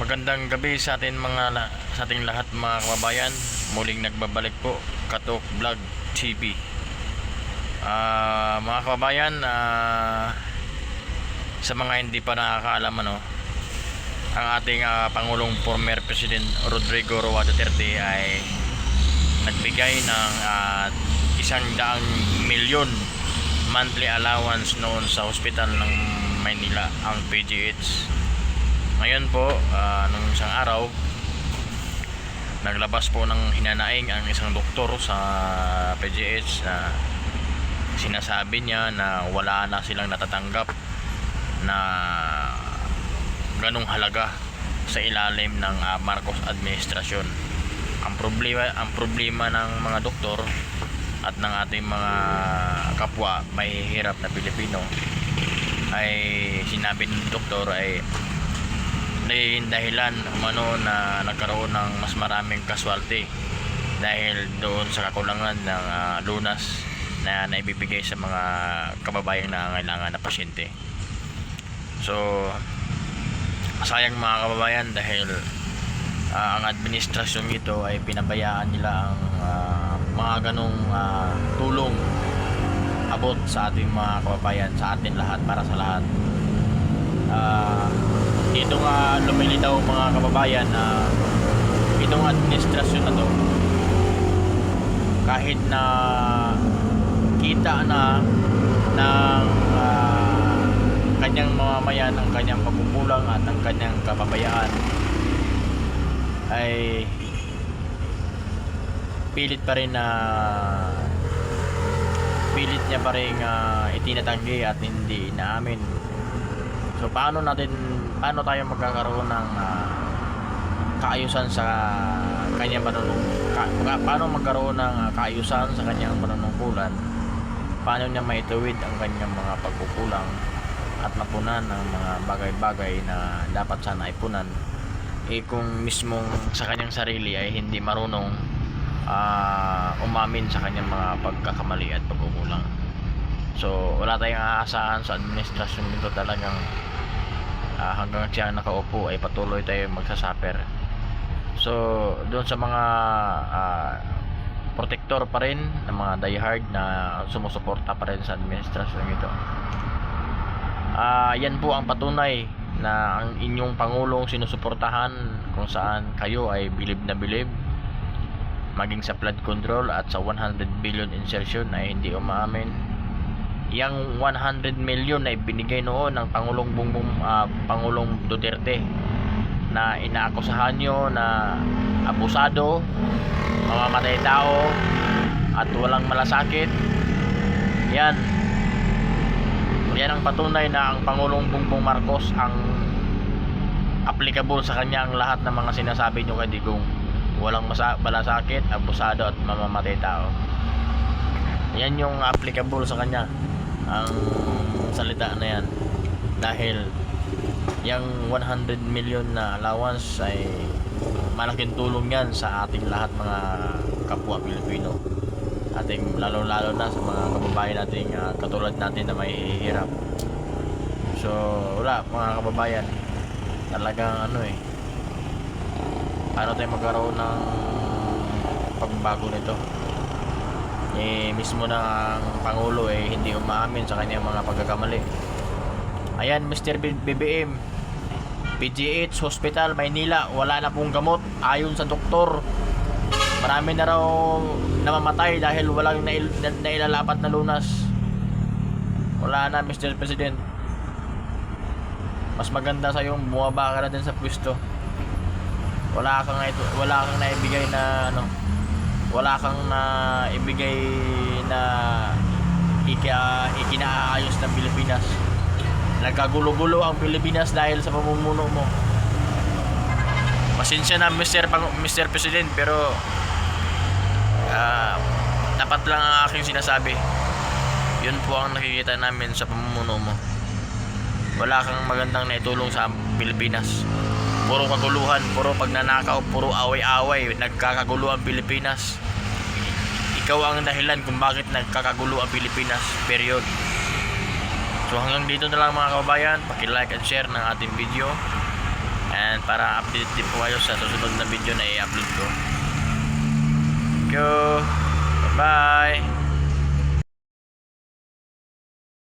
Magandang gabi sa sa ating lahat mga kababayan. Muling nagbabalik po Katok Vlog TV. Mga kababayan, sa mga hindi pa nakakaalam ang ating Pangulong former President Rodrigo Roa Duterte ay nagbigay ng 100 milyon monthly allowance noon sa hospital ng Maynila, ang PGH. Ngayon po, nung isang araw, naglabas po ng hinanaing ang isang doktor sa PGH na sinasabi niya na wala na silang natatanggap na ganong halaga sa ilalim ng Marcos administrasyon. Ang problema ng mga doktor at ng ating mga kapwa mahihirap na Pilipino ay sinabi ng doktor ay dahilan na nagkaroon ng mas maraming casualty dahil doon sa kakulangan ng lunas na naibibigay sa mga kababayang nangangailangan na pasyente. So sayang mga kababayan dahil ang administrasyon ito ay pinabayaan nila ang mga ganong tulong abot sa ating mga kababayan, sa atin lahat, para sa lahat. Dito nga lumilitaw mga kababayan na itong administrasyon na to, kahit na kita na ng kanyang mamamayan ang kanyang pagkukulang at ang kanyang kapabayaan, ay pilit niya pa rin itinatanggi at hindi inaamin. So paano tayo magkakaroon ng kaayusan sa kanyang paano magkaroon ng kaayusan sa kanyang panunungkulan? Paano niya maituwid ang kanyang mga pagkukulang at mapunan ang mga bagay-bagay na dapat sana ipunan kung mismong sa kanyang sarili ay hindi marunong umamin sa kanyang mga pagkakamali at pagkukulang. So wala tayong aasahan sa administrasyon nito, talagang hanggang siya nakaupo ay patuloy tayo magsasuffer. So doon sa mga protector pa rin, ng mga diehard na sumusuporta pa rin sa administrasyon ito, yan po ang patunay na ang inyong Pangulong sinusuportahan, kung saan kayo ay bilib na bilib maging sa flood control at sa 100 billion insertion ay hindi umaamin. Yang 100 million na ibinigay noon ng Pangulong Duterte na inaakusahan nyo na abusado, mamamatay tao at walang malasakit, yan ang patunay na ang Pangulong Bongbong Marcos ang applicable sa kanya ang lahat ng mga sinasabi nyo kay Digong. Walang malasakit, abusado at mamamatay tao. Yan yung applicable sa kanya, ang salita na yan, dahil yung 100 million na allowance ay malaking tulong yan sa ating lahat mga kapwa Pilipino, lalo na sa mga kababayan nating katulad natin na may hirap. So wala mga kababayan, talagang paano tayo magkaroon ng pagbabago nito? Mismo na ang Pangulo hindi umaamin sa kanyang mga pagkakamali. Ayan, Mr. BBM, PGH Hospital Maynila, wala na pong gamot ayon sa doktor. Marami na raw namamatay dahil walang nailalapat na lunas. Wala na, Mr. President. Mas maganda sa yung bumaba ka na din sa pwesto. Wala kang naibigay na wala kang ibigay na ikinaayos ng Pilipinas. Nagkagulo-gulo ang Pilipinas dahil sa pamumuno mo. Pasensya na Mr. President, pero dapat lang ang aking sinasabi. Yun po ang nakikita namin sa pamumuno mo. Wala kang magandang naitulong sa Pilipinas. Puro kaguluhan, puro pagnanakaw, puro away-away, nagkakagulo ang Pilipinas. Ikaw ang dahilan kung bakit nagkakagulo ang Pilipinas, period. So hanggang dito na lang mga kababayan, paki-like and share ng ating video. And para update din po kayo sa susunod na video na i-upload ko. Thank you. Bye-bye.